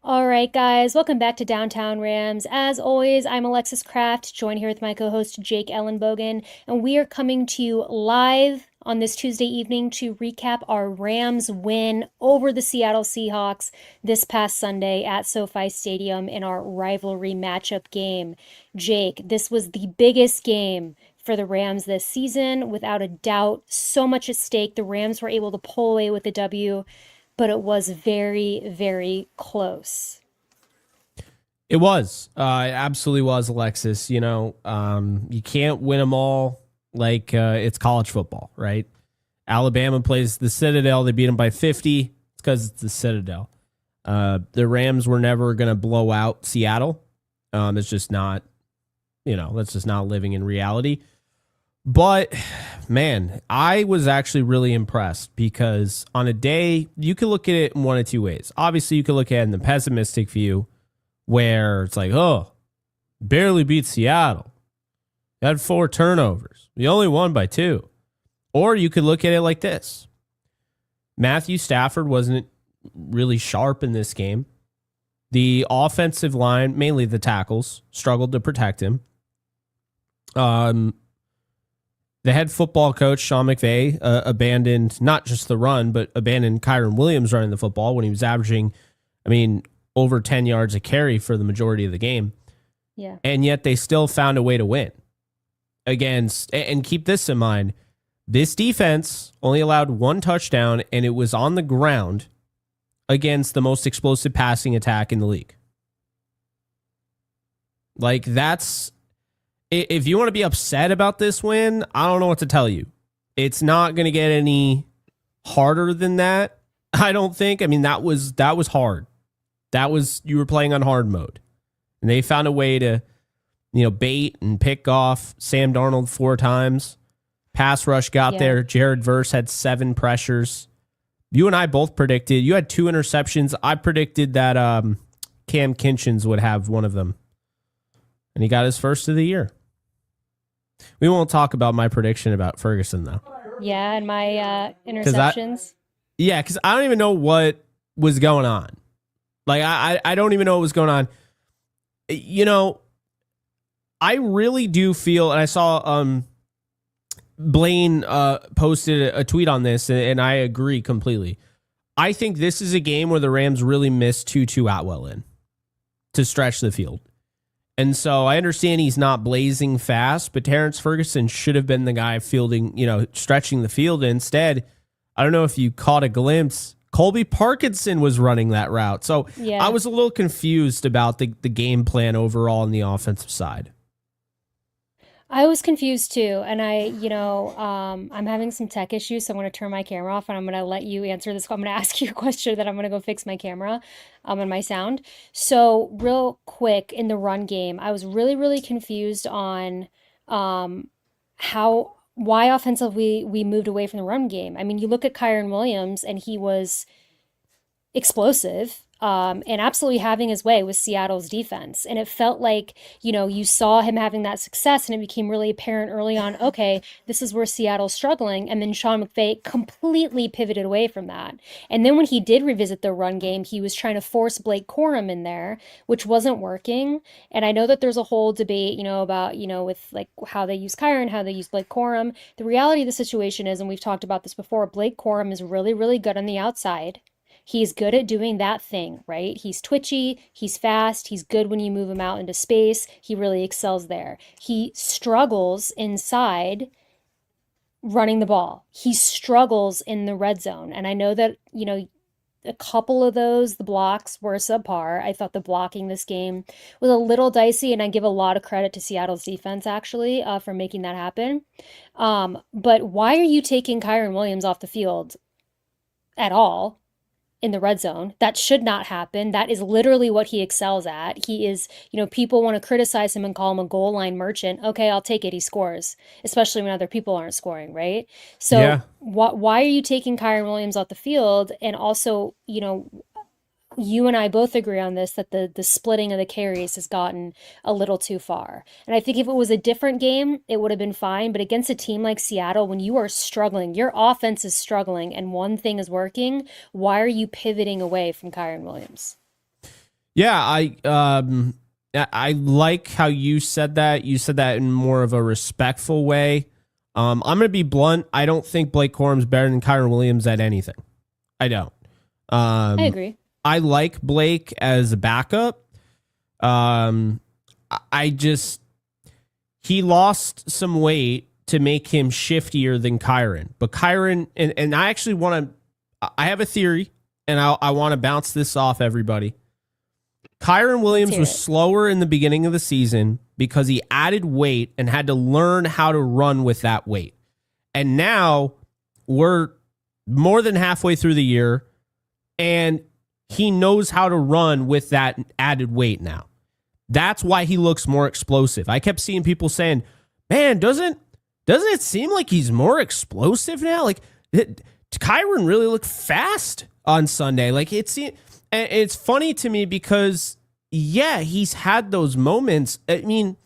All right, guys, welcome back to Downtown Rams. As always, I'm Alexis Kraft, joined here with my co host Jake Ellenbogen, and we are coming to you live on this Tuesday evening to recap our Rams win over the Seattle Seahawks this past Sunday at SoFi Stadium in our rivalry matchup game. Jake, this was the biggest game for the Rams this season, without a doubt. So much at stake. The Rams were able to pull away with the W, but it was very, very close. It absolutely was, Alexis. You can't win them all like it's college football, right? Alabama plays the Citadel. They beat them by 50. It's because it's the Citadel. The Rams were never going to blow out Seattle. It's just not, that's just not living in reality. But, man, I was actually really impressed because on a day, you could look at it in one of two ways. Obviously, you could look at it in the pessimistic view where it's like, oh, barely beat Seattle. Had 4 turnovers. We only won by 2. Or you could look at it like this. Matthew Stafford wasn't really sharp in this game. The offensive line, mainly the tackles, struggled to protect him. The head football coach, Sean McVay, abandoned not just the run, but abandoned Kyron Williams running the football when he was averaging, over 10 yards a carry for the majority of the game. Yeah. And yet they still found a way to win. And keep this in mind, this defense only allowed 1 touchdown, and it was on the ground against the most explosive passing attack in the league. Like, that's... If you want to be upset about this win, I don't know what to tell you. It's not going to get any harder than that, I don't think. That was hard. You were playing on hard mode. And they found a way to, bait and pick off Sam Darnold 4 times. Pass rush got there. Jared Verse had 7 pressures. You and I both predicted. You had 2 interceptions. I predicted that Cam Kinchins would have one of them. And he got his first of the year. We won't talk about my prediction about Ferguson, though. Yeah, and my interceptions. Because I don't even know what was going on. Like, I don't even know what was going on. I really do feel, and I saw Blaine posted a tweet on this, and I agree completely. I think this is a game where the Rams really missed Tutu Atwell in to stretch the field. And so I understand he's not blazing fast, but Terrence Ferguson should have been the guy fielding, stretching the field. And instead, I don't know if you caught a glimpse, Colby Parkinson was running that route. So I was a little confused about the game plan overall on the offensive side. I was confused too, and I'm having some tech issues, so I'm going to turn my camera off, and I'm going to let you answer this. I'm going to ask you a question, then I'm going to go fix my camera, and my sound. So real quick, in the run game, I was really, really confused on why offensively we moved away from the run game. You look at Kyron Williams, and he was explosive. And absolutely having his way with Seattle's defense. And it felt like, you saw him having that success, and it became really apparent early on, okay, this is where Seattle's struggling. And then Sean McVay completely pivoted away from that. And then when he did revisit the run game, he was trying to force Blake Corum in there, which wasn't working. And I know that there's a whole debate, about, with like how they use Kyron, how they use Blake Corum. The reality of the situation is, and we've talked about this before, Blake Corum is really, really good on the outside. He's good at doing that thing, right? He's twitchy, he's fast, he's good when you move him out into space. He really excels there. He struggles inside running the ball. He struggles in the red zone. And I know that, a couple of those, the blocks were subpar. I thought the blocking this game was a little dicey, and I give a lot of credit to Seattle's defense, actually, for making that happen. But why are you taking Kyron Williams off the field at all in the red zone? That should not happen. That is literally what he excels at. He is, people want to criticize him and call him a goal line merchant. Okay, I'll take it. He scores, especially when other people aren't scoring, right? So why are you taking Kyron Williams off the field? And also, you and I both agree on this, that the splitting of the carries has gotten a little too far. And I think if it was a different game, it would have been fine. But against a team like Seattle, when you are struggling, your offense is struggling, and one thing is working, why are you pivoting away from Kyron Williams? Yeah, I like how you said that. You said that in more of a respectful way. I'm gonna be blunt. I don't think Blake Corum's better than Kyron Williams at anything. I don't. I Um, agree. I like Blake as a backup. I just he lost some weight to make him shiftier than Kyron. But Kyron and I actually want to. I have a theory, and I want to bounce this off everybody. Kyron Let's Williams hear was it. slower in the beginning of the season because he added weight and had to learn how to run with that weight. And now we're more than halfway through the year, and he knows how to run with that added weight now. That's why he looks more explosive. I kept seeing people saying, "Man, doesn't it seem like he's more explosive now? Like Kyron really looked fast on Sunday. Like it's funny to me because yeah, he's had those moments. I mean,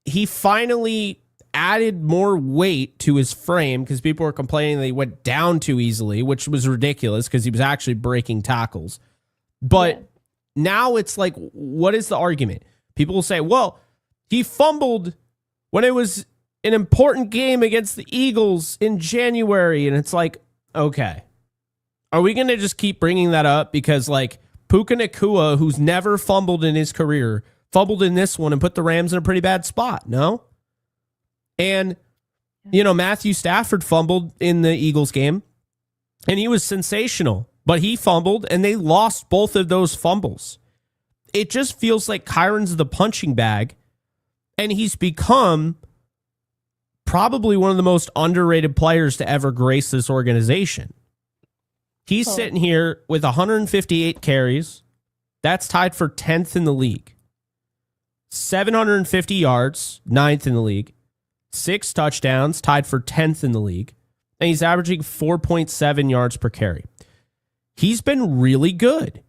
he finally added more weight to his frame because people were complaining that he went down too easily, which was ridiculous because he was actually breaking tackles. But Yeah. now it's like, what is the argument? People will say, well, he fumbled when it was an important game against the Eagles in January. And it's like, okay, are we going to just keep bringing that up? Because like Puka Nacua, who's never fumbled in his career, fumbled in this one and put the Rams in a pretty bad spot. No? And, Matthew Stafford fumbled in the Eagles game and he was sensational, but he fumbled and they lost both of those fumbles. It just feels like Kyron's the punching bag and he's become probably one of the most underrated players to ever grace this organization. He's sitting here with 158 carries. That's tied for 10th in the league. 750 yards, 9th in the league. 6 touchdowns, tied for 10th in the league. And he's averaging 4.7 yards per carry. He's been really good.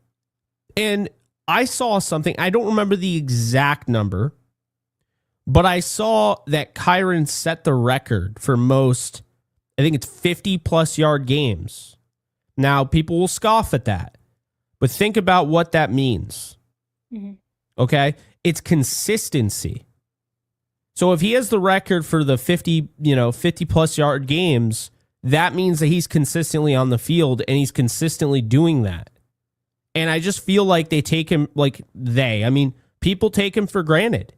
And I saw something, I don't remember the exact number, but I saw that Kyron set the record for most, I think it's 50-plus yard games. Now, people will scoff at that, but think about what that means. Mm-hmm. Okay? It's consistency. So if he has the record for the 50-plus yard games, that means that he's consistently on the field and he's consistently doing that. And I just feel like they take him, people take him for granted.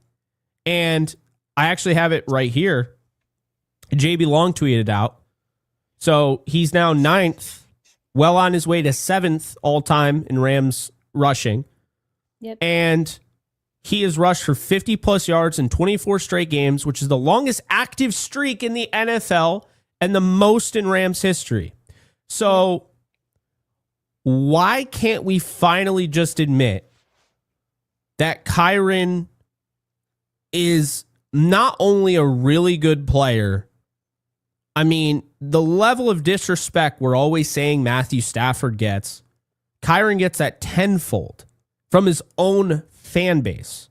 And I actually have it right here. JB Long tweeted out. So he's now 9th, well on his way to 7th all-time in Rams rushing. Yep. And he has rushed for 50-plus yards in 24 straight games, which is the longest active streak in the NFL and the most in Rams history. So why can't we finally just admit that Kyron is not only a really good player, I mean, the level of disrespect we're always saying Matthew Stafford gets, Kyron gets that tenfold from his own fan base.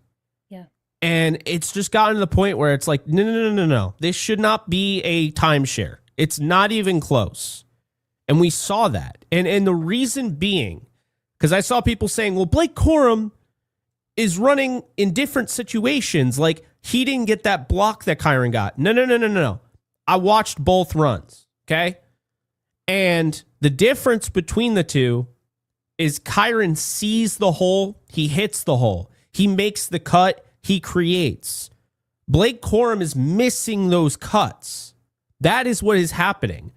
Yeah. And it's just gotten to the point where it's like, no. This should not be a timeshare. It's not even close. And we saw that. And the reason being, because I saw people saying, well, Blake Corum is running in different situations. Like, he didn't get that block that Kyron got. No. I watched both runs, okay? And the difference between the two is Kyron sees the hole, he hits the hole. He makes the cut, he creates. Blake Corum is missing those cuts. That is what is happening.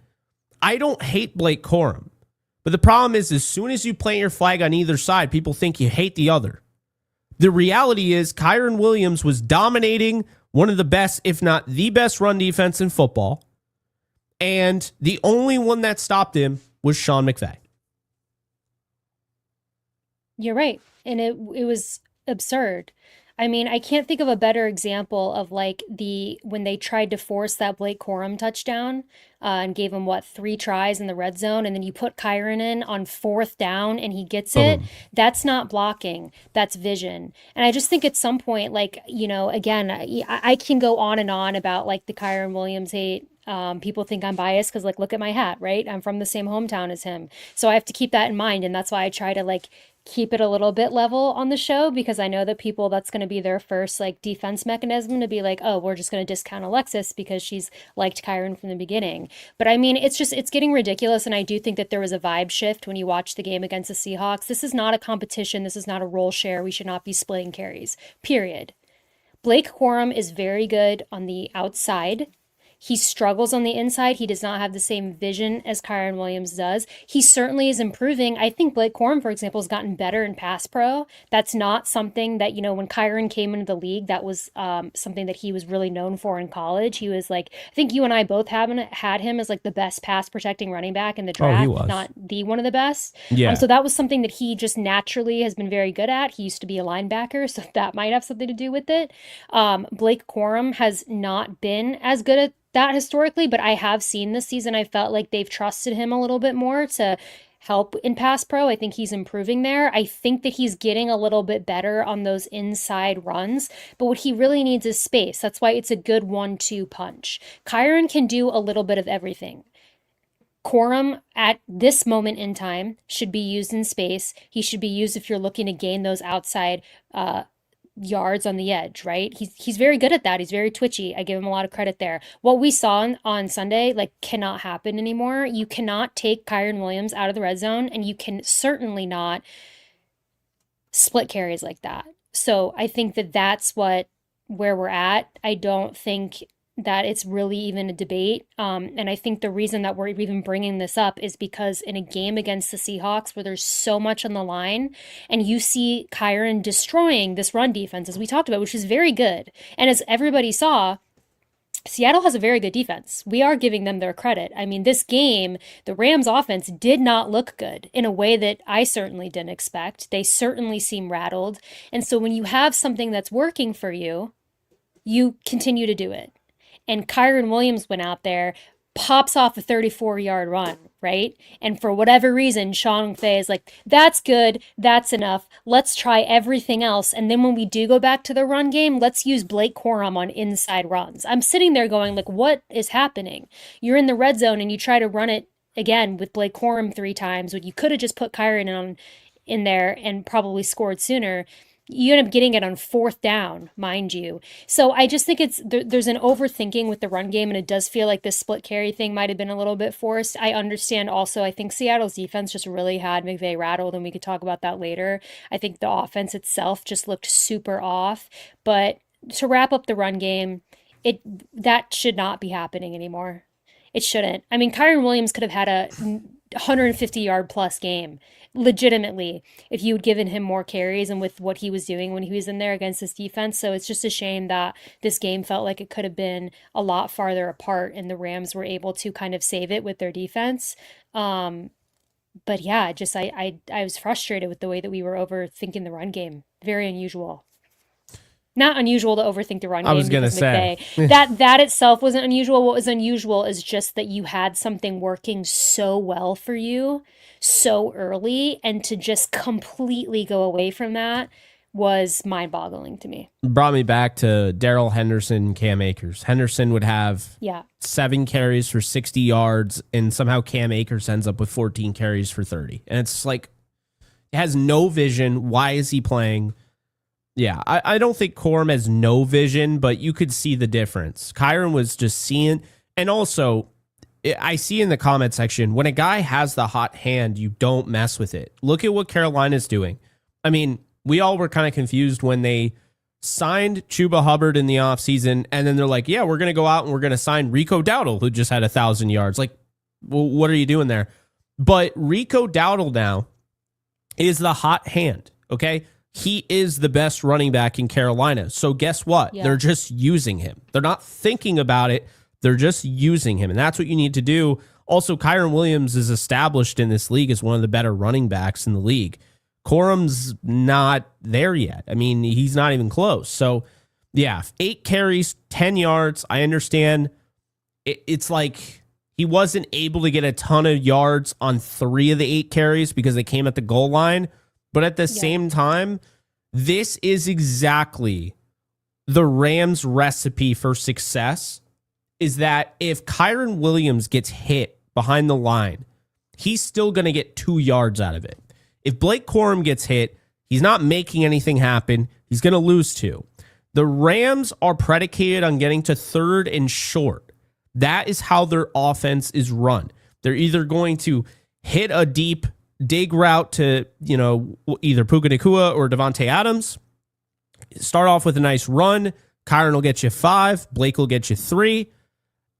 I don't hate Blake Corum, but the problem is as soon as you plant your flag on either side, people think you hate the other. The reality is Kyron Williams was dominating one of the best, if not the best run defense in football. And the only one that stopped him was Sean McVay. You're right. And it was absurd. I mean, I can't think of a better example of like when they tried to force that Blake Corum touchdown and gave him, what, 3 tries in the red zone, and then you put Kyron in on 4th down and he gets it, Boom. that's not blocking, that's vision. And I just think at some point, like, again, I can go on and on about like the Kyron Williams hate. People think I'm biased because, like, look at my hat, right? I'm from the same hometown as him. So I have to keep that in mind. And that's why I try to, like, keep it a little bit level on the show, because I know that people, that's going to be their first, like, defense mechanism to be like, oh, we're just going to discount Alexis because she's liked Kyron from the beginning. But I mean, it's getting ridiculous. And I do think that there was a vibe shift when you watch the game against the Seahawks. This is not a competition. This is not a role share. We should not be splitting carries, period. Blake Corum is very good on the outside. He struggles on the inside. He does not have the same vision as Kyron Williams does. He certainly is improving. I think Blake Corum, for example, has gotten better in pass pro. That's not something that, when Kyron came into the league, that was something that he was really known for in college. He was like, I think you and I both had him as like the best pass protecting running back in the draft, Oh, he was. not the one of the best. Yeah. So that was something that he just naturally has been very good at. He used to be a linebacker, so that might have something to do with it. Blake Corum has not been as good at that historically, but I have seen this season, I felt like they've trusted him a little bit more to help in pass pro. I think he's improving there. I think that he's getting a little bit better on those inside runs, but what he really needs is space. That's why it's a good 1-2 punch. Kyron can do a little bit of everything. Corum at this moment in time should be used in space. He should be used if you're looking to gain those outside yards on the edge, right? He's very good at that. He's very twitchy. I give him a lot of credit there. What we saw on Sunday, like, cannot happen anymore. You cannot take Kyron Williams out of the red zone, and you can certainly not split carries like that. So I think that that's where we're at. I don't think that it's really even a debate. And I think the reason that we're even bringing this up is because in a game against the Seahawks where there's so much on the line, and you see Kyron destroying this run defense, as we talked about, which is very good. And as everybody saw, Seattle has a very good defense. We are giving them their credit. I mean, this game, the Rams offense did not look good in a way that I certainly didn't expect. They certainly seem rattled. And so when you have something that's working for you, you continue to do it. And Kyron Williams went out there, pops off a 34-yard run, right? And for whatever reason, Sean McVay is like, that's good, that's enough, let's try everything else. And then when we do go back to the run game, let's use Blake Corum on inside runs. I'm sitting there going, like, what is happening? You're in the red zone and you try to run it again with Blake Corum 3 times, when you could have just put Kyron in there and probably scored sooner. You end up getting it on 4th down, mind you. So I just think there's an overthinking with the run game, and it does feel like this split carry thing might have been a little bit forced. I understand also, I think Seattle's defense just really had McVay rattled, and we could talk about that later. I think the offense itself just looked super off. But to wrap up the run game, that should not be happening anymore. It shouldn't. I mean, Kyron Williams could have had a 150-yard plus game, legitimately, if you had given him more carries and with what he was doing when he was in there against this defense. So it's just a shame that this game felt like it could have been a lot farther apart, and the Rams were able to kind of save it with their defense. But yeah, just I was frustrated with the way that we were overthinking the run game. Very unusual. Not unusual to overthink the run game. I was gonna say that itself wasn't unusual. What was unusual is just that you had something working so well for you so early, and to just completely go away from that was mind-boggling to me. Brought me back to Darrell Henderson, Cam Akers. Henderson would have 7 carries for 60 yards, and somehow Cam Akers ends up with 14 carries for 30. And it's like, he has no vision. Why is he playing? Yeah, I don't think Corum has no vision, but you could see the difference. Kyron was just seeing, and also, I see in the comment section, when a guy has the hot hand, you don't mess with it. Look at what Carolina's doing. I mean, we all were kind of confused when they signed Chuba Hubbard in the offseason, and then they're like, yeah, we're going to go out and we're going to sign Rico Dowdle, who just had 1,000 yards. Like, well, what are you doing there? But Rico Dowdle now is the hot hand, okay? He is the best running back in Carolina. So guess what? Yeah. They're just using him. They're not thinking about it. They're just using him. And that's what you need to do. Also, Kyron Williams is established in this league as one of the better running backs in the league. Corum's not there yet. I mean, he's not even close. So, yeah, 8 carries, 10 yards. I understand. It's like He wasn't able to get a ton of yards on 3 of the 8 carries because they came at the goal line. But at the same time, this is exactly the Rams' recipe for success, is that if Kyron Williams gets hit behind the line, he's still going to get 2 yards out of it. If Blake Corum gets hit, he's not making anything happen. He's going to lose 2. The Rams are predicated on getting to 3rd and short. That is how their offense is run. They're either going to hit a deep dig route to, either Puka Nacua or Devontae Adams. Start off with a nice run. Kyron will get you 5. Blake will get you 3.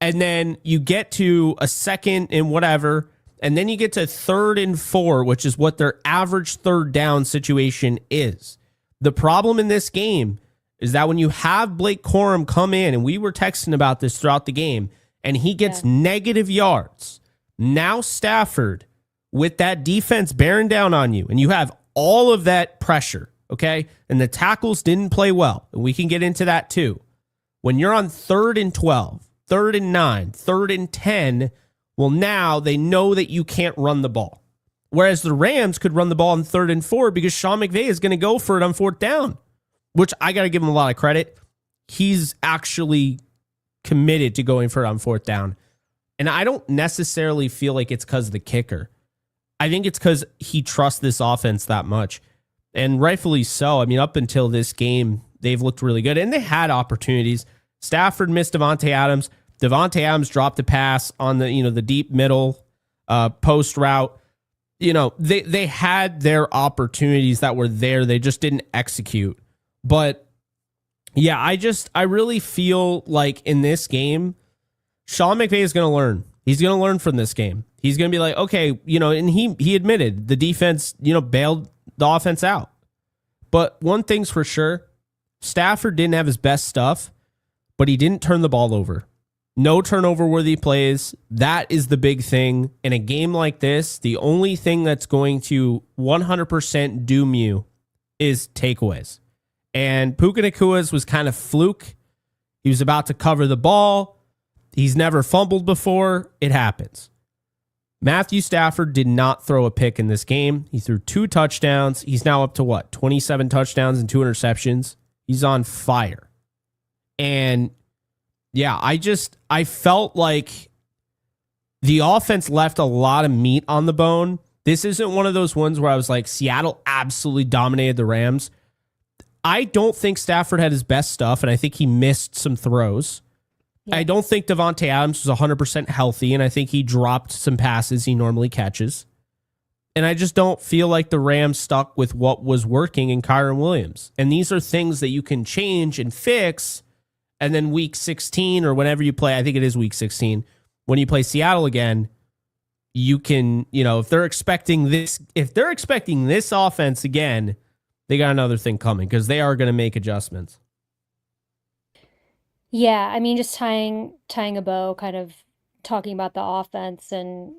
And then you get to a 2nd and whatever. And then you get to 3rd and 4, which is what their average 3rd down situation is. The problem in this game is that when you have Blake Corum come in, and we were texting about this throughout the game, and he gets negative yards, now Stafford, with that defense bearing down on you, and you have all of that pressure, okay? And the tackles didn't play well, and we can get into that too. When you're on 3rd and 12, 3rd and 9, 3rd and 10, well, now they know that you can't run the ball. Whereas the Rams could run the ball on 3rd and 4 because Sean McVay is going to go for it on 4th down, which I got to give him a lot of credit. He's actually committed to going for it on 4th down. And I don't necessarily feel like it's because of the kicker. I think it's because he trusts this offense that much. And rightfully so. I mean, up until this game, they've looked really good. And they had opportunities. Stafford missed Devontae Adams. Devontae Adams dropped a pass on the deep middle post route. They had their opportunities that were there. They just didn't execute. But yeah, I really feel like in this game, Sean McVay is going to learn. He's going to learn from this game. He's going to be like, okay, and he admitted the defense, bailed the offense out. But one thing's for sure, Stafford didn't have his best stuff, but he didn't turn the ball over. No turnover-worthy plays. That is the big thing. In a game like this, the only thing that's going to 100% doom you is takeaways. And Puka Nacua's was kind of fluke. He was about to cover the ball. He's never fumbled before. It happens. Matthew Stafford did not throw a pick in this game. He threw 2 touchdowns. He's now up to 27 touchdowns and 2 interceptions. He's on fire. And yeah, I felt like the offense left a lot of meat on the bone. This isn't one of those ones where I was like, Seattle absolutely dominated the Rams. I don't think Stafford had his best stuff, and I think he missed some throws. Yeah. I don't think Devontae Adams was 100% healthy, and I think he dropped some passes he normally catches. And I just don't feel like the Rams stuck with what was working in Kyron Williams. And these are things that you can change and fix, and then week 16 or whenever you play, I think it is week 16, when you play Seattle again, you can, if they're expecting this offense again, they got another thing coming because they are going to make adjustments. Yeah, I mean, just tying a bow, kind of talking about the offense and,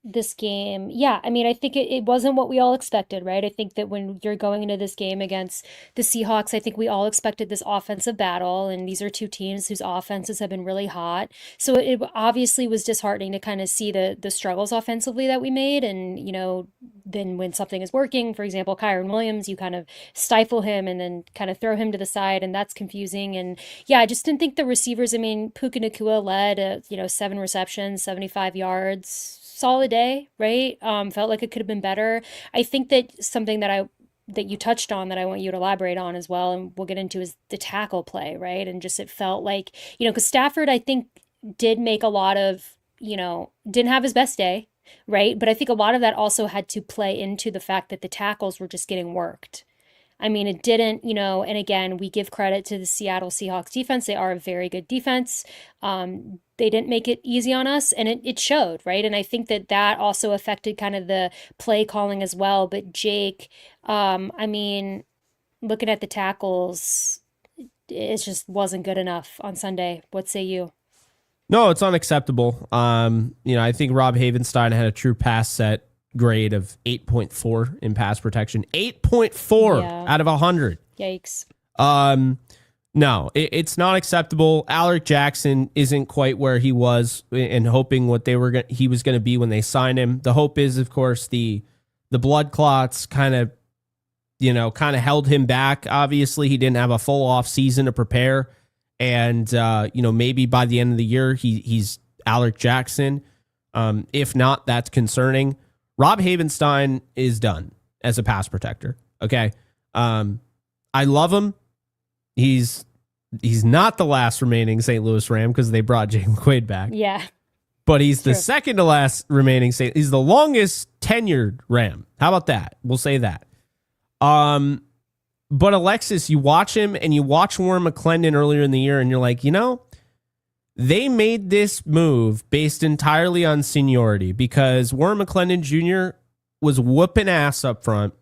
this game. Yeah, I mean, I think it wasn't what we all expected, right? I think that when you're going into this game against the Seahawks, I think we all expected this offensive battle, and these are 2 teams whose offenses have been really hot. So it obviously was disheartening to kind of see the struggles offensively that we made. And, then when something is working, for example, Kyron Williams, you kind of stifle him and then kind of throw him to the side, and that's confusing. And yeah, I just didn't think the receivers, I mean, Puka Nacua led, 7 receptions, 75 yards, solid day, right? Felt like it could have been better. I think that something that you touched on that I want you to elaborate on as well, and we'll get into, is the tackle play, right? And just it felt like, because Stafford, I think, did make a lot of, didn't have his best day, right? But I think a lot of that also had to play into the fact that the tackles were just getting worked. I mean, it didn't, and again, we give credit to the Seattle Seahawks defense. They are a very good defense. They didn't make it easy on us, and it showed, right? And I think that also affected kind of the play calling as well. But Jake, I mean, looking at the tackles, it just wasn't good enough on Sunday. What say you? No, it's unacceptable. I think Rob Havenstein had a true pass set grade of 8.4 in pass protection. 8.4 out of 100. Yikes. No, it's not acceptable. Alec Jackson isn't quite where he was and hoping what he was going to be when they signed him. The hope is, of course, the blood clots kind of held him back. Obviously, he didn't have a full off season to prepare, and maybe by the end of the year he's Alec Jackson. If not, that's concerning. Rob Havenstein is done as a pass protector. Okay, I love him. He's not the last remaining St. Louis Ram because they brought Jay McQuaid back. Yeah. But he's the second to last remaining he's the longest tenured Ram. How about that? We'll say that. But Alexis, you watch him and you watch Warren McClendon earlier in the year and you're like, they made this move based entirely on seniority because Warren McClendon Jr. was whooping ass up front.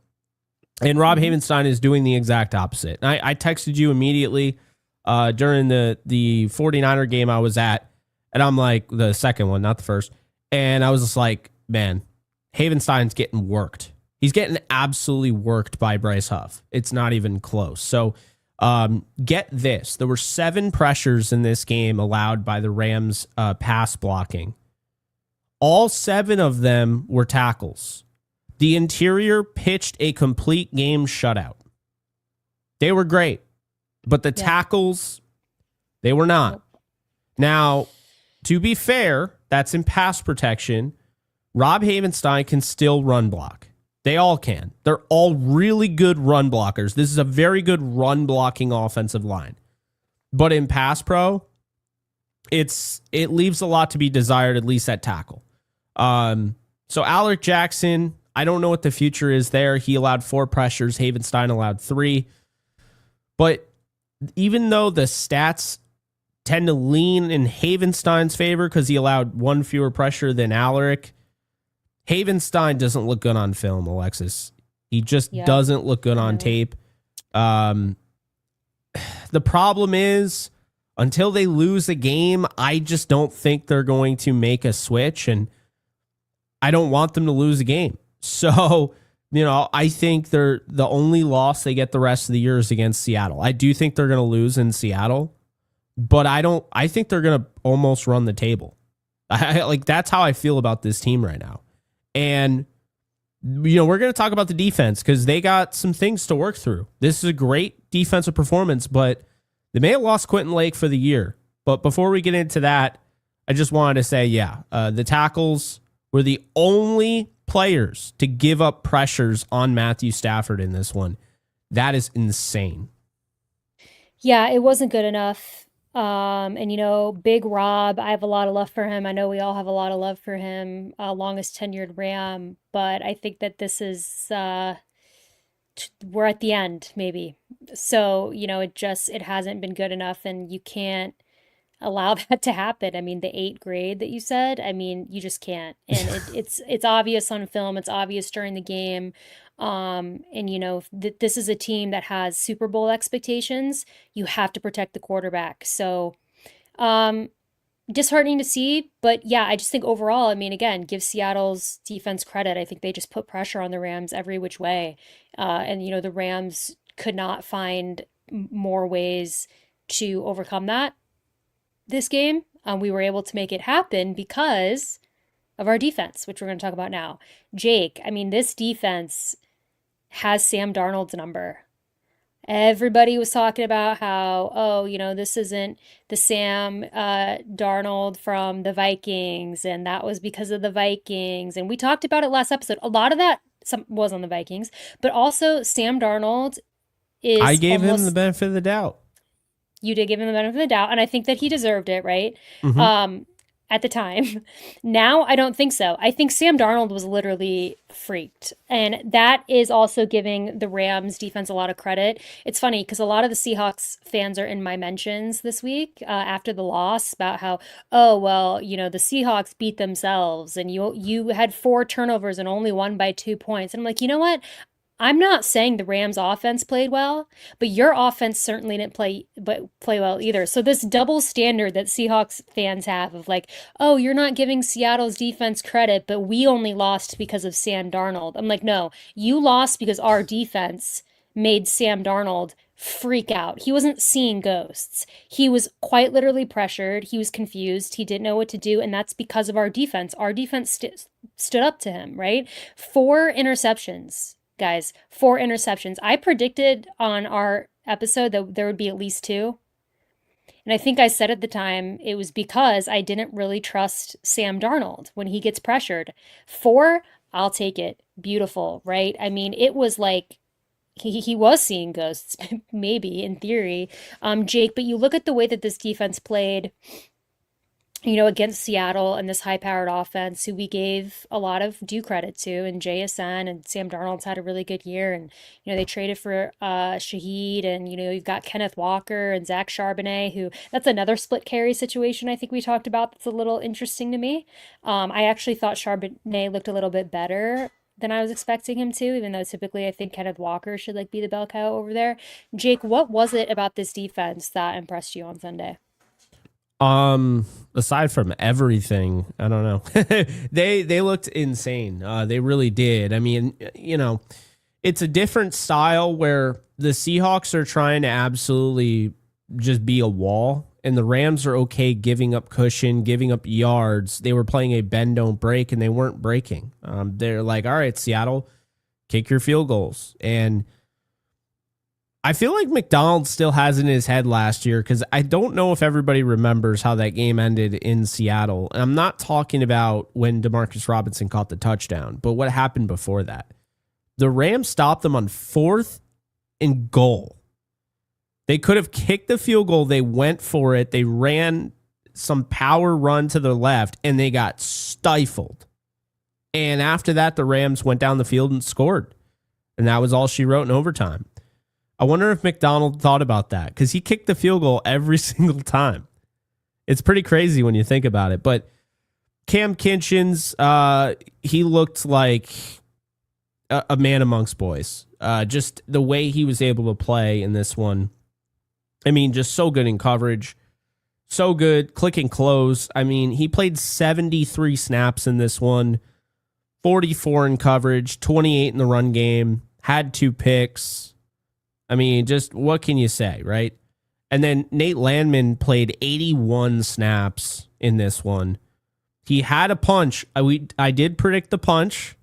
And Rob Havenstein is doing the exact opposite. And I texted you immediately during the 49er game I was at, and I'm like, the second one, not the first. And I was just like, man, Havenstein's getting worked. He's getting absolutely worked by Bryce Huff. It's not even close. So get this. There were 7 pressures in this game allowed by the Rams pass blocking. All 7 of them were tackles. The interior pitched a complete game shutout. They were great, but the tackles, they were not. Now, to be fair, that's in pass protection. Rob Havenstein can still run block. They all can. They're all really good run blockers. This is a very good run blocking offensive line. But in pass pro, it leaves a lot to be desired, at least at tackle. So Alec Jackson, I don't know what the future is there. He allowed 4 pressures. Havenstein allowed 3. But even though the stats tend to lean in Havenstein's favor because he allowed 1 fewer pressure than Alaric, Havenstein doesn't look good on film, Alexis. He just doesn't look good on tape. The problem is, until they lose a game, I just don't think they're going to make a switch, and I don't want them to lose a game. So, I think the only loss they get the rest of the year is against Seattle. I do think they're going to lose in Seattle, but I think they're going to almost run the table. That's how I feel about this team right now. And, we're going to talk about the defense because they got some things to work through. This is a great defensive performance, but they may have lost Quinton Lake for the year. But before we get into that, I just wanted to say, the tackles were the only players to give up pressures on Matthew Stafford in this one. That is insane. Yeah, it wasn't good enough. And Big Rob, I have a lot of love for him. I know we all have a lot of love for him, longest tenured Ram, but I think that this is we're at the end maybe. So, it hasn't been good enough and you can't allow that to happen. I mean, the 8 grade that you said, you just can't. And it's obvious on film. It's obvious during the game. This is a team that has Super Bowl expectations. You have to protect the quarterback. So, disheartening to see, but I just think overall, again, give Seattle's defense credit. I think they just put pressure on the Rams every which way. The Rams could not find more ways to overcome that this game. We were able to make it happen because of our defense, which we're going to talk about now. Jake, this defense has Sam Darnold's number. Everybody was talking about how, this isn't the Sam Darnold from the Vikings, and that was because of the Vikings. And we talked about it last episode. A lot of that was on the Vikings, but also Sam Darnold is I gave him the benefit of the doubt. You did give him the benefit of the doubt, and I think that he deserved it, right? At the time. Now, I don't think so. I think Sam Darnold was literally freaked. And that is also giving the Rams defense a lot of credit. It's funny because a lot of the Seahawks fans are in my mentions this week after the loss about how, the Seahawks beat themselves and you had 4 turnovers and only won by 2 points. And I'm like, you know what? I'm not saying the Rams offense played well, but your offense certainly didn't play well either. So this double standard that Seahawks fans have of like, oh, you're not giving Seattle's defense credit, but we only lost because of Sam Darnold. I'm like, no, you lost because our defense made Sam Darnold freak out. He wasn't seeing ghosts. He was quite literally pressured. He was confused. He didn't know what to do. And that's because of our defense. Our defense stood up to him, right? 4 interceptions, guys. 4 interceptions. I predicted on our episode that there would be at least 2. And I think I said at the time it was because I didn't really trust Sam Darnold when he gets pressured. 4, I'll take it. Beautiful, right? I mean, it was like he was seeing ghosts, maybe in theory, Jake. But you look at the way that this defense played, against Seattle and this high-powered offense, who we gave a lot of due credit to, and JSN and Sam Darnold's had a really good year, and they traded for Shaheed, and you've got Kenneth Walker and Zach Charbonnet, who that's another split carry situation I think we talked about that's a little interesting to me. I actually thought Charbonnet looked a little bit better than I was expecting him to, even though typically I think Kenneth Walker should be the bell cow over there. Jake, what was it about this defense that impressed you on Sunday? Aside from everything, I don't know. They looked insane. They really did. I mean, it's a different style where the Seahawks are trying to absolutely just be a wall, and the Rams are okay giving up cushion, giving up yards. They were playing a bend don't break, and they weren't breaking. They're like, all right, Seattle, kick your field goals. And I feel like McDonald still has it in his head last year, because I don't know if everybody remembers how that game ended in Seattle. And I'm not talking about when Demarcus Robinson caught the touchdown, but what happened before that. The Rams stopped them on 4th and goal. They could have kicked the field goal. They went for it. They ran some power run to the left, and they got stifled. And after that, the Rams went down the field and scored. And that was all she wrote in overtime. I wonder if McDonald thought about that, because he kicked the field goal every single time. It's pretty crazy when you think about it. But Cam Kinchins, he looked like a man amongst boys. Just the way he was able to play in this one. I mean, just so good in coverage. So good. Click and close. I mean, he played 73 snaps in this one. 44 in coverage. 28 in the run game. Had 2 picks. I mean, just what can you say, right? And then Nate Landman played 81 snaps in this one. He had a punch. I did predict the punch.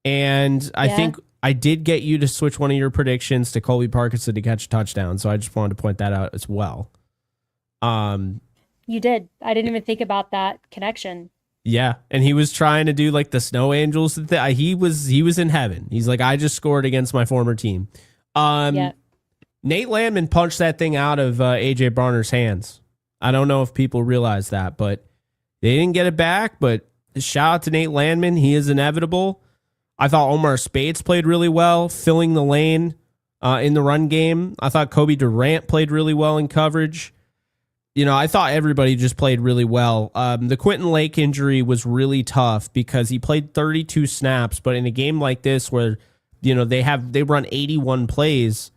And I think I did get you to switch one of your predictions to Colby Parkinson to catch a touchdown. So I just wanted to point that out as well. You did. I didn't even think about that connection. Yeah, and he was trying to do like the Snow Angels. He was in heaven. He's like, I just scored against my former team. Nate Landman punched that thing out of AJ Barner's hands. I don't know if people realize that, but they didn't get it back. But shout out to Nate Landman. He is inevitable. I thought Omar Spades played really well, filling the lane in the run game. I thought Kobe Durant played really well in coverage. I thought everybody just played really well. The Quinton Lake injury was really tough because he played 32 snaps, but in a game like this where they run 81 plays,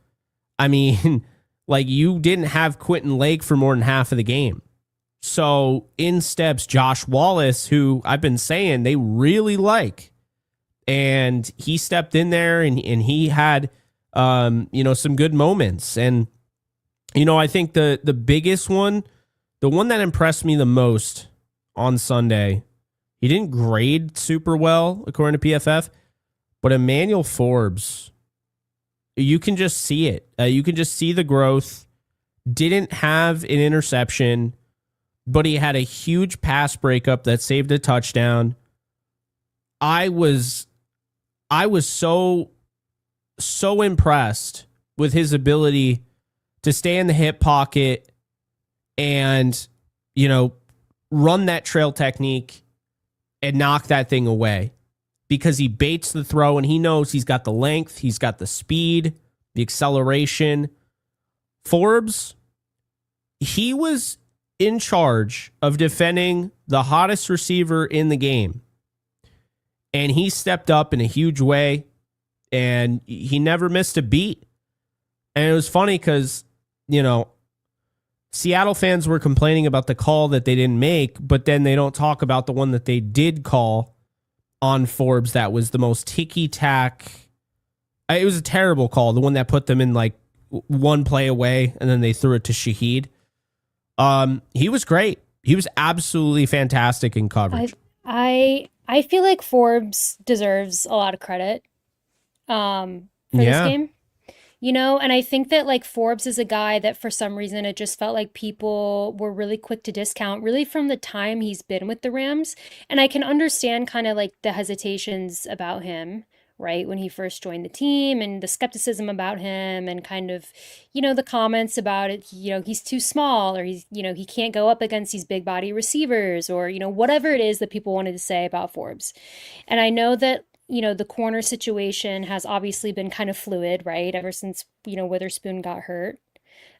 I mean, like, you didn't have Quinton Lake for more than half of the game. So in steps Josh Wallace, who I've been saying they really like, and he stepped in there and he had some good moments. And I think the biggest one, the one that impressed me the most on Sunday, he didn't grade super well according to PFF, but Emmanuel Forbes, you can just see it. You can just see the growth. Didn't have an interception, but he had a huge pass breakup that saved a touchdown. I was so impressed with his ability to stay in the hip pocket and, run that trail technique and knock that thing away, because he baits the throw and he knows he's got the length, he's got the speed, the acceleration. Forbes, he was in charge of defending the hottest receiver in the game, and he stepped up in a huge way, and he never missed a beat. And it was funny because, Seattle fans were complaining about the call that they didn't make, but then they don't talk about the one that they did call on Forbes that was the most ticky-tack. It was a terrible call, the one that put them in like one play away, and then they threw it to Shaheed. He was great. He was absolutely fantastic in coverage. I feel like Forbes deserves a lot of credit for this Yeah. game. And I think that like Forbes is a guy that for some reason it just felt like people were really quick to discount really from the time he's been with the Rams. And I can understand kind of like the hesitations about him, right? When he first joined the team and the skepticism about him and kind of, the comments about it, he's too small or he can't go up against these big body receivers or, whatever it is that people wanted to say about Forbes. And I know that the corner situation has obviously been kind of fluid, right? Ever since, Witherspoon got hurt.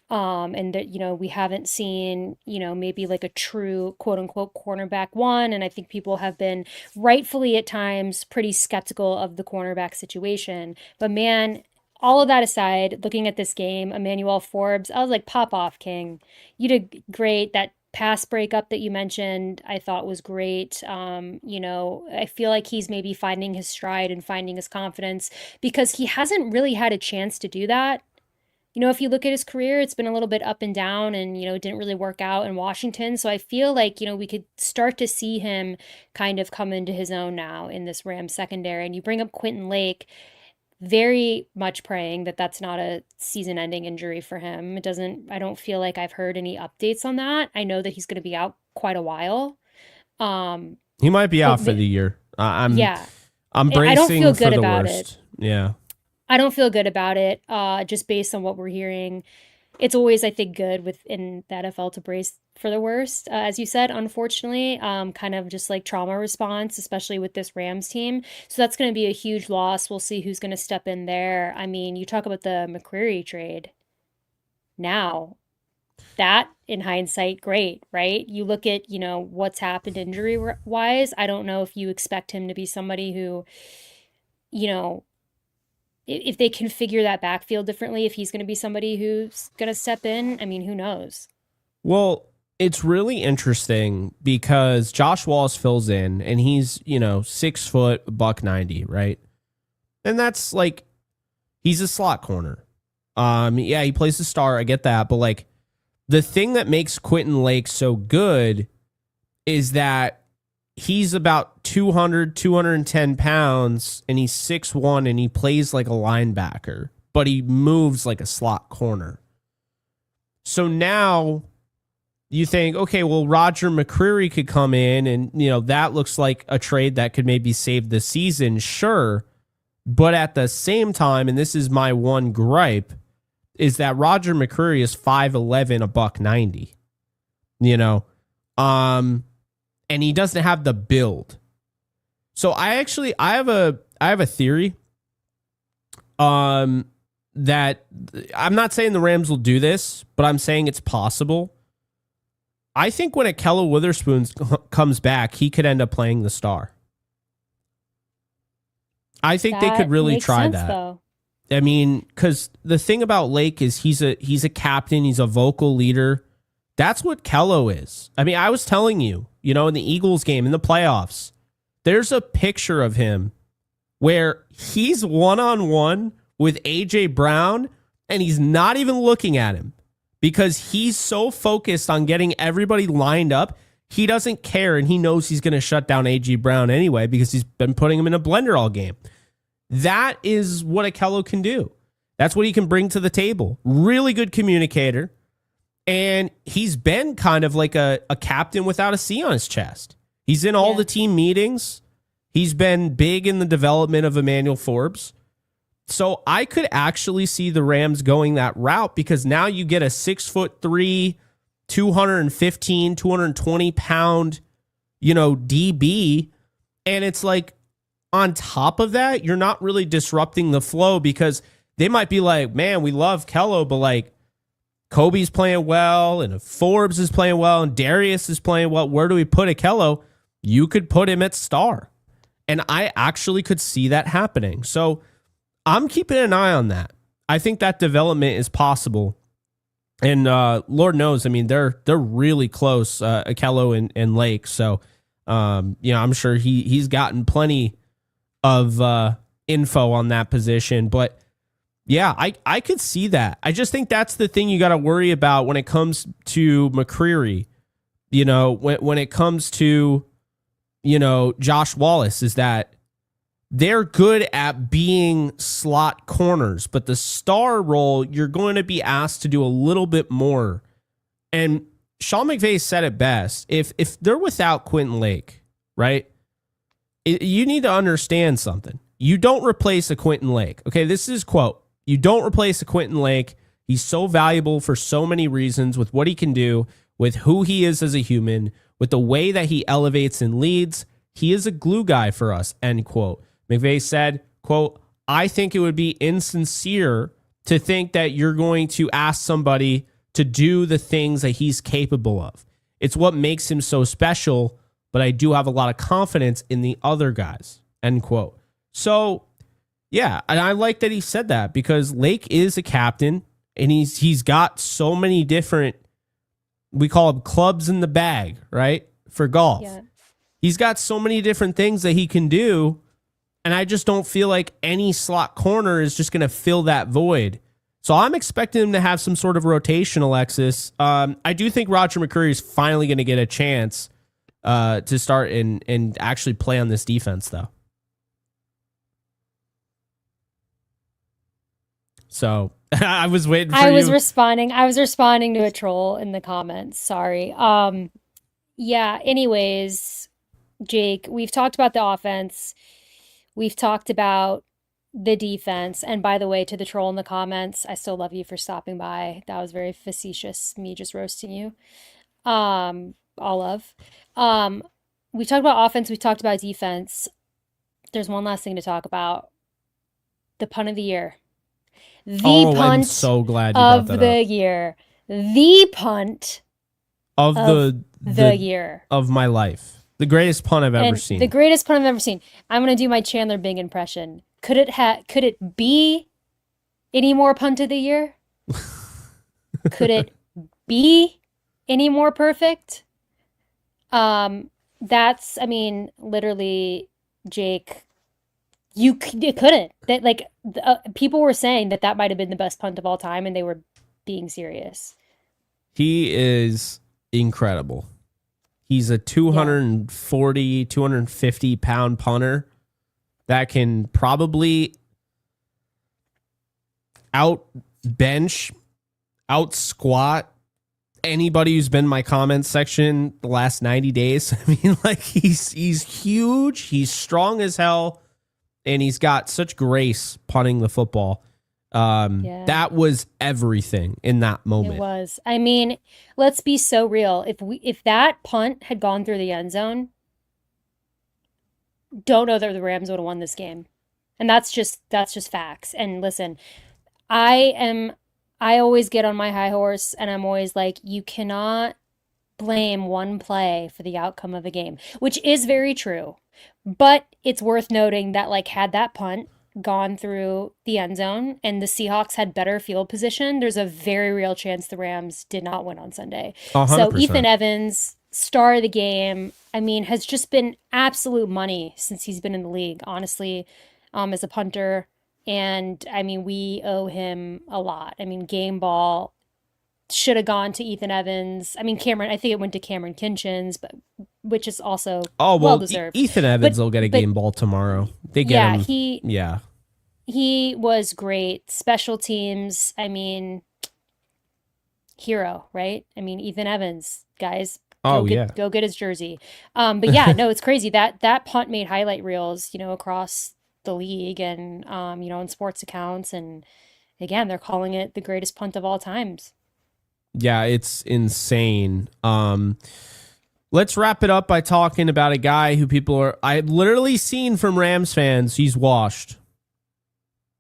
And that, we haven't seen, maybe like a true quote unquote cornerback one. And I think people have been rightfully at times pretty skeptical of the cornerback situation. But man, all of that aside, looking at this game, Emmanuel Forbes, I was like, pop off, King. You did great. That pass breakup that you mentioned, I thought was great. I feel like he's maybe finding his stride and finding his confidence because he hasn't really had a chance to do that. If you look at his career, it's been a little bit up and down and, it didn't really work out in Washington. So I feel like, we could start to see him kind of come into his own now in this Rams secondary. And you bring up Quinton Lake, very much praying that that's not a season-ending injury for him. I don't feel like I've heard any updates on that. I know that he's going to be out quite a while. He might be out for But the year. yeah, I'm I don't bracing feel for good the about worst. it. Yeah. I don't feel good about it, just based on what we're hearing. It's always, I think, good within the NFL to brace for the worst, as you said, unfortunately, kind of just like trauma response, especially with this Rams team. So that's going to be a huge loss. We'll see who's going to step in there. I mean, you talk about the McCreary trade now. That, in hindsight, great, right? You look at, what's happened injury-wise. I don't know if you expect him to be somebody who, you know, if they configure that backfield differently, if he's going to be somebody who's going to step in, I mean, who knows? Well, it's really interesting because Josh Wallace fills in and he's, 6 foot, $190, right? And that's like, he's a slot corner. Yeah, he plays the star. I get that. But like, the thing that makes Quinton Lake so good is that he's about 200, 210 pounds and he's 6'1" and he plays like a linebacker, but he moves like a slot corner. So now you think, okay, well, Roger McCreary could come in and, that looks like a trade that could maybe save the season. Sure. But at the same time, and this is my one gripe, is that Roger McCreary is 5'11", $190, and he doesn't have the build. So I have a theory, that I'm not saying the Rams will do this, but I'm saying it's possible. I think when Akello Witherspoon comes back, he could end up playing the star. I think they could really try that. Though. I mean, because the thing about Lake is he's a captain, he's a vocal leader. That's what Kello is. I mean, I was telling you, in the Eagles game, in the playoffs, there's a picture of him where he's one-on-one with A.J. Brown, and he's not even looking at him because he's so focused on getting everybody lined up. He doesn't care, and he knows he's going to shut down A.J. Brown anyway because he's been putting him in a blender all game. That is what Akello can do. That's what he can bring to the table. Really good communicator. And he's been kind of like a captain without a C on his chest. He's in all the team meetings. He's been big in the development of Emmanuel Forbes. So I could actually see the Rams going that route because now you get a 6'3", 215, 220 pound, DB. And it's like, on top of that, you're not really disrupting the flow because they might be like, man, we love Kello, but like Kobe's playing well and if Forbes is playing well and Darius is playing well, where do we put Akello? You could put him at star. And I actually could see that happening. So I'm keeping an eye on that. I think that development is possible. And Lord knows, I mean, they're really close, Akello and Lake. So, I'm sure he's gotten plenty of info on that position. But yeah, I could see that. I just think that's the thing you got to worry about when it comes to McCreary. You know, when it comes to, you know, Josh Wallace, is that they're good at being slot corners, but the star role, you're going to be asked to do a little bit more. And Sean McVay said it best. If they're without Quinton Lake, right, you need to understand something. You don't replace a Quinton Lake. Okay, this is his quote. You don't replace a Quinton Lake. He's so valuable for so many reasons with what he can do, with who he is as a human, with the way that he elevates and leads. He is a glue guy for us, end quote. McVay said, quote, I think it would be insincere to think that you're going to ask somebody to do the things that he's capable of. It's what makes him so special, but I do have a lot of confidence in the other guys, end quote. So, yeah, and I like that he said that because Lake is a captain, and he's got so many different, we call them clubs in the bag, right, for golf. Yeah. He's got so many different things that he can do, and I just don't feel like any slot corner is just going to fill that void. So I'm expecting him to have some sort of rotation, Alexis. I do think Roger McCreary is finally going to get a chance to start and actually play on this defense, though. So I was waiting for you. I was responding to a troll in the comments. Sorry. Yeah, anyways, Jake, we've talked about the offense. We've talked about the defense. And by the way, to the troll in the comments, I still love you for stopping by. That was very facetious, me just roasting you. All love. We talked about offense. We talked about defense. There's one last thing to talk about. The punt of the year. The punt I'm so glad you brought that of the up. year. The punt Of the year. of my life. The greatest punt I've ever seen. The greatest punt I've ever seen. I'm going to do my Chandler Bing impression. Could it be any more punt of the year? Could it be any more perfect? That's, I mean, literally, Jake, it couldn't. That, like, people were saying that might have been the best punt of all time, and they were being serious. He is incredible. He's a 240, 250 pound punter that can probably out bench, out squat anybody who's been in my comments section the last 90 days. I mean, like, he's huge, he's strong as hell, and he's got such grace punting the football. That was everything in that moment. It was. I mean, let's be so real. If that punt had gone through the end zone, don't know that the Rams would have won this game. And that's just facts. And listen, I always get on my high horse, and I'm always like, you cannot blame one play for the outcome of a game, which is very true. But it's worth noting that, like, had that punt gone through the end zone and the Seahawks had better field position, there's a very real chance the Rams did not win on Sunday. 100%. So Ethan Evans, star of the game, I mean, has just been absolute money since he's been in the league, honestly, as a punter. And I mean, we owe him a lot. I mean, game ball should have gone to Ethan Evans. I mean, I think it went to Cameron Kinchins, but which is also well deserved. Ethan Evans will get a game ball tomorrow. They get him. He was great. Special teams, I mean, hero, right? I mean, Ethan Evans, guys. Go get his jersey. But yeah, no, it's crazy. That punt made highlight reels, across the league and in sports accounts, and again, they're calling it the greatest punt of all times. Yeah, it's insane. Let's wrap it up by talking about a guy who I've literally seen from Rams fans, he's washed.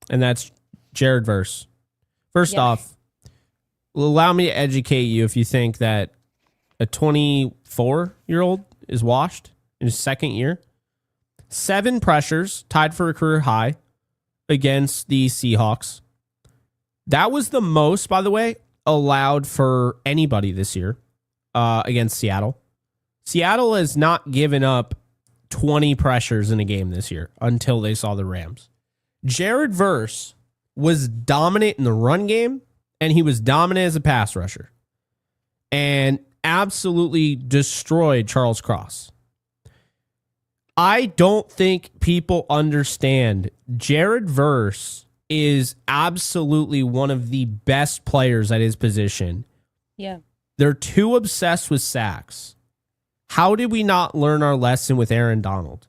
And that's Jared Verse. First off, allow me to educate you if you think that a 24-year-old is washed in his second year. 7 pressures, tied for a career high against the Seahawks. That was the most, by the way, allowed for anybody this year against Seattle. Seattle has not given up 20 pressures in a game this year until they saw the Rams. Jared Verse was dominant in the run game, and he was dominant as a pass rusher, and absolutely destroyed Charles Cross. I don't think people understand Jared Verse is absolutely one of the best players at his position. Yeah. They're too obsessed with sacks. How did we not learn our lesson with Aaron Donald?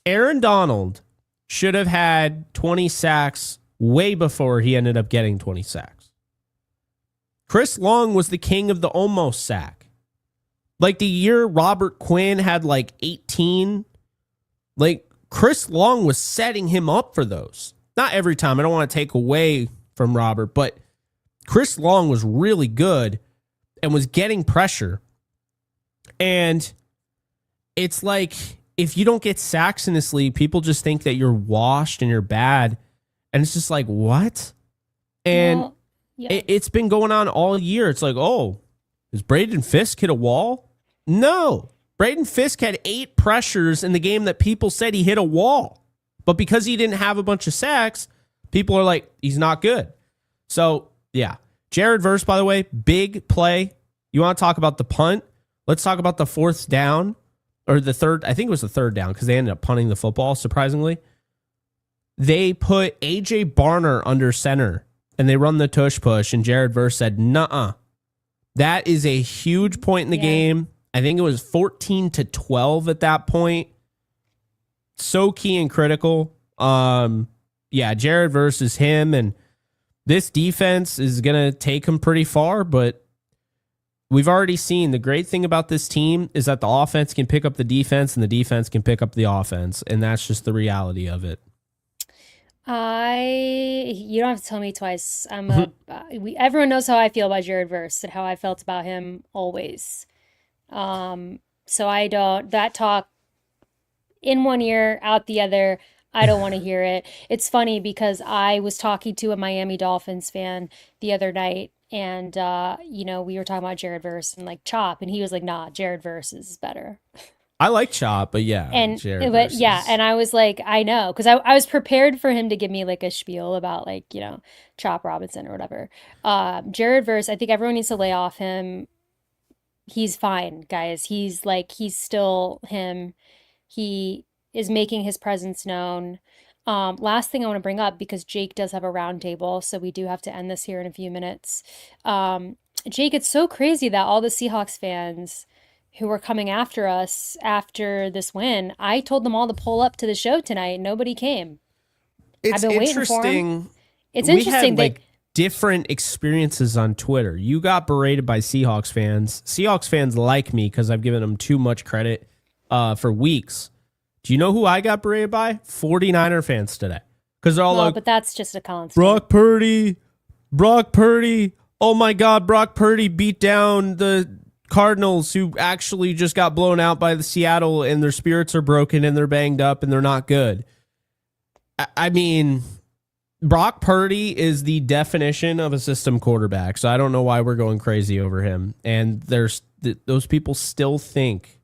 Aaron Donald should have had 20 sacks way before he ended up getting 20 sacks. Chris Long was the king of the almost sack. Like the year Robert Quinn had like 18, like Chris Long was setting him up for those. Not every time. I don't want to take away from Robert, but Chris Long was really good and was getting pressure. And it's like, if you don't get sacks in this league, people just think that you're washed and you're bad. And it's just like, what? And Well, yeah. it's been going on all year. It's like, oh, does Braden Fisk hit a wall? No. Braden Fisk had 8 pressures in the game that people said he hit a wall. But because he didn't have a bunch of sacks, people are like, he's not good. So, yeah. Jared Verse, by the way, big play. You want to talk about the punt? Let's talk about the 4th down. Or the third, I think it was the 3rd down because they ended up punting the football, surprisingly. They put A.J. Barner under center, and they run the tush push, and Jared Verse said, nuh-uh. That is a huge point in the game. I think it was 14-12 at that point. So key and critical. Jared Verse is him, and this defense is going to take him pretty far, but we've already seen the great thing about this team is that the offense can pick up the defense and the defense can pick up the offense. And that's just the reality of it. You don't have to tell me twice. Everyone knows how I feel about Jared Verse and how I felt about him always. So that talk in one ear, out the other, I don't want to hear it. It's funny because I was talking to a Miami Dolphins fan the other night, and we were talking about Jared Verse and like Chop, and he was like, "Nah, Jared Verse is better." I like Chop, but yeah, and I was like, I know, because I was prepared for him to give me like a spiel about like Chop Robinson or whatever. Jared Verse, I think everyone needs to lay off him. He's fine, guys. He's still him. He is making his presence known. Last thing I want to bring up, because Jake does have a roundtable, so we do have to end this here in a few minutes. Jake, it's so crazy that all the Seahawks fans who were coming after us after this win, I told them all to pull up to the show tonight. Nobody came. It's I've been waiting for 'em. It's interesting. We had different experiences on Twitter. You got berated by Seahawks fans. Seahawks fans like me because I've given them too much credit for weeks. Do you know who I got berated by? 49er fans today. Because they're all like, but that's just a constant. Brock Purdy. Oh my God, Brock Purdy beat down the Cardinals, who actually just got blown out by the Seattle, and their spirits are broken and they're banged up and they're not good. I mean, Brock Purdy is the definition of a system quarterback, so I don't know why we're going crazy over him. And those people still think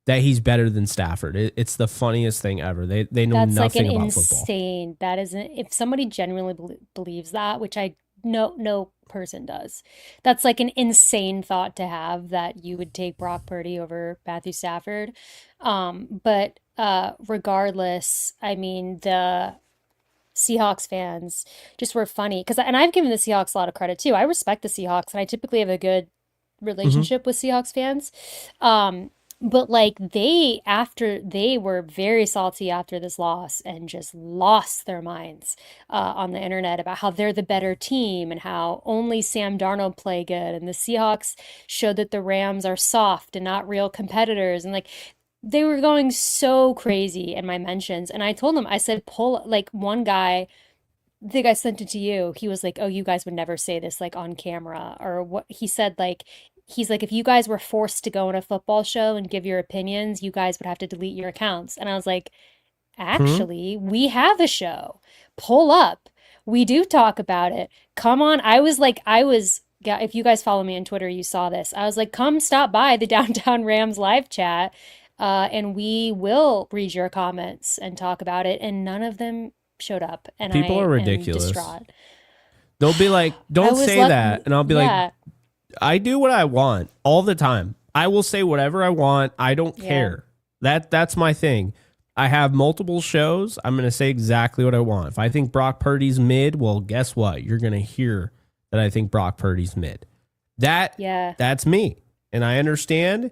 that he's better than Stafford. It's the funniest thing ever. They know That's nothing like an about football. insane. That isn't. If somebody genuinely believes that, which no person does, that's like an insane thought to have, that you would take Brock Purdy over Matthew Stafford. But regardless, I mean, the Seahawks fans just were funny and I've given the Seahawks a lot of credit too. I respect the Seahawks, and I typically have a good relationship with Seahawks fans. But like they were very salty after this loss and just lost their minds on the internet about how they're the better team and how only Sam Darnold play good, and the Seahawks showed that the Rams are soft and not real competitors, and like they were going so crazy in my mentions. And I told them, I said, pull, like, one guy, I think I sent it to you, he was like, oh, you guys would never say this like on camera, or what he said, like, he's like, if you guys were forced to go on a football show and give your opinions, you guys would have to delete your accounts. And I was like, actually, we have a show. Pull up. We do talk about it. Come on. If you guys follow me on Twitter, you saw this. I was like, come stop by the Downtown Rams live chat, and we will read your comments and talk about it. And none of them showed up, and People I are am ridiculous. distraught. They'll be like, don't was say lucky- that. And I'll be like, yeah, I do what I want all the time. I will say whatever I want. I don't Yeah. care. That's my thing. I have multiple shows. I'm going to say exactly what I want. If I think Brock Purdy's mid, well, guess what? You're going to hear that I think Brock Purdy's mid. That's me. And I understand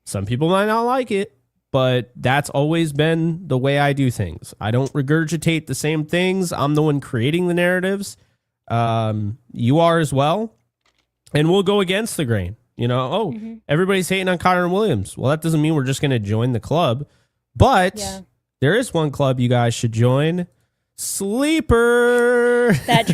some people might not like it, but that's always been the way I do things. I don't regurgitate the same things. I'm the one creating the narratives. You are as well. And we'll go against the grain. You know, everybody's hating on Kyron Williams. Well, that doesn't mean we're just going to join the club. But there is one club you guys should join. Sleeper. that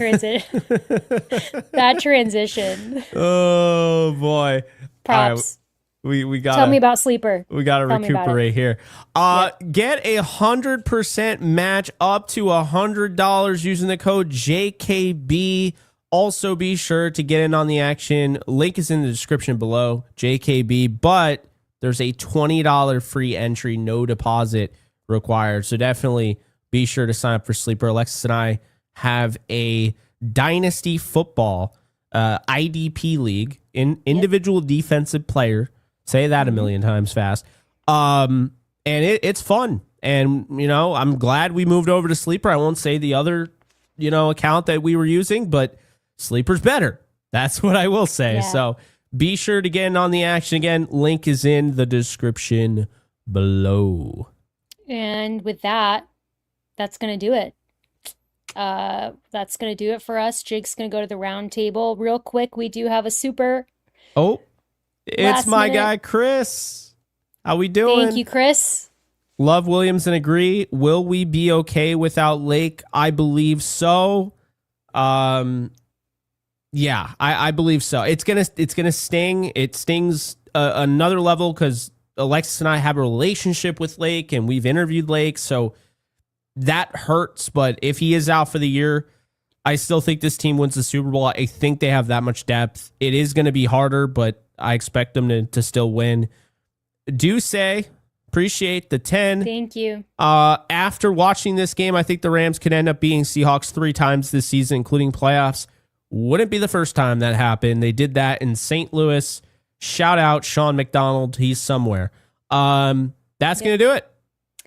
transition. Oh, boy. Props. All right, we got Tell me about Sleeper. We got to recuperate here. Get 100% match up to $100 using the code JKB. Also, be sure to get in on the action. Link is in the description below, JKB. But there's a $20 free entry, no deposit required. So definitely be sure to sign up for Sleeper. Alexis and I have a Dynasty Football IDP league, in individual defensive player. Say that a million times fast. And it's fun. And, you know, I'm glad we moved over to Sleeper. I won't say the other, you know, account that we were using, but Sleeper's better. That's what I will say. Yeah. So be sure to get in on the action. Again, link is in the description below. And with that, that's going to do it. That's going to do it for us. Jake's going to go to the round table. Real quick, we do have a super. Oh, it's Last my minute. guy, Chris. How we doing? Thank you, Chris. Love Williams and agree. Will we be okay without Lake? I believe so. Yeah, I believe so. It's gonna sting. It stings another level because Alexis and I have a relationship with Lake, and we've interviewed Lake, so that hurts. But if he is out for the year, I still think this team wins the Super Bowl. I think they have that much depth. It is going to be harder, but I expect them to still win. Do say appreciate the 10. Thank you. After watching this game, I think the Rams could end up beating Seahawks 3 times this season, including playoffs. Wouldn't be the first time that happened. They did that in St. Louis. Shout out Sean McDonald. He's somewhere. That's going to do it.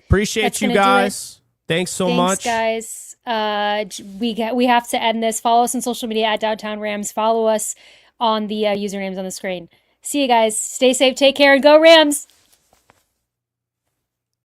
Appreciate That's you gonna do guys. Thanks so much. Thanks, guys. We have to end this. Follow us on social media at Downtown Rams. Follow us on the usernames on the screen. See you guys. Stay safe. Take care and go Rams.